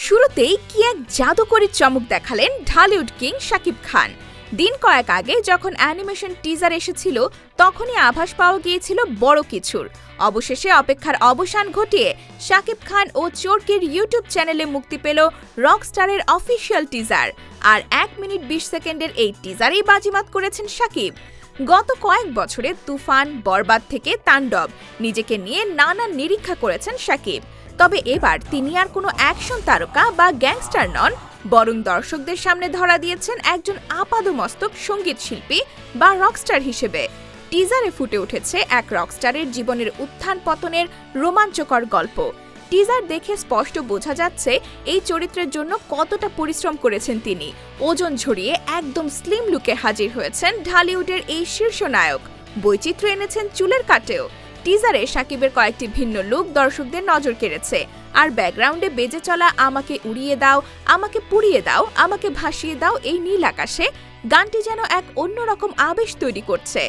শুরুতেই কি এক জাদুকরী চমক দেখালেন ঢালিউড কিং শাকিব খান। দিন কয়েক আগে যখন অ্যানিমেশন টিজার এসেছিল তখনই আভাস পাওয়া গিয়েছিল বড় কিছুর। অবশেষে অপেক্ষার অবসান ঘটিয়ে শাকিব খান ও চোরকির ইউটিউব চ্যানেলে মুক্তি পেল রকস্টারের অফিসিয়াল টিজার। আর 1 মিনিট 20 সেকেন্ডের এই টিজারেই বাজিমাত করেছেন শাকিব। গত কয়েক বছরে তুফান, বরবাদ থেকে তাণ্ডব নিজেকে নিয়ে নানা নিরীক্ষা করেছেন শাকিব। তবে এবার তিনি আর কোনো অ্যাকশন তারকা বা গ্যাংস্টার নন, বরং দর্শকদের সামনে ধরা দিয়েছেন একজন আপাদমস্তক সঙ্গীত শিল্পী বা রকস্টার হিসেবে। টিজারে ফুটে উঠেছে এক রকস্টারের জীবনের উত্থান পতনের রোমাঞ্চকর গল্প। টিজার দেখে স্পষ্ট বোঝা যাচ্ছে এই চরিত্রের জন্য কতটা পরিশ্রম করেছেন তিনি। ওজন ঝরিয়ে একদম স্লিম লুকে হাজির হয়েছেন ঢালিউডের এই শীর্ষ নায়ক। বৈচিত্র্য এনেছেন চুলের কাটেও। টিজারে শাকিবের কয়েকটি ভিন্ন লুক দর্শকদের নজর কেড়েছে। আর ব্যাকগ্রাউন্ডে বেজে চলা আমাকে উড়িয়ে দাও, আমাকে পুড়িয়ে দাও, আমাকে ভাসিয়ে দাও এই নীল আকাশে গানটি যেন এক অন্যরকম আবেশ তৈরি করছে।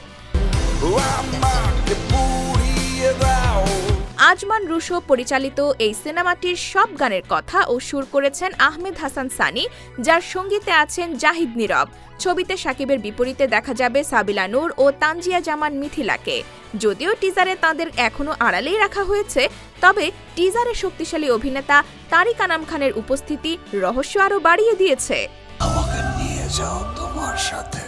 আজমান রুশো পরিচালিত এই সিনেমাটির সব গানের কথা ও সুর করেছেন আহমেদ হাসান সানি, যার সঙ্গীতে আছেন জাহিদ নীরব। ছবিতে শাকিবের বিপরীতে দেখা যাবে সাবিলা নূর ও তানজিয়া জামান মিথিলাকে। যদিও টিজারে তাঁদের এখনও আড়ালেই রাখা হয়েছে, তবে টিজারে শক্তিশালী অভিনেতা তারিক আনাম খানের উপস্থিতি রহস্য আরও বাড়িয়ে দিয়েছে। আমাকে নিয়ে যাও তোমার সাথে।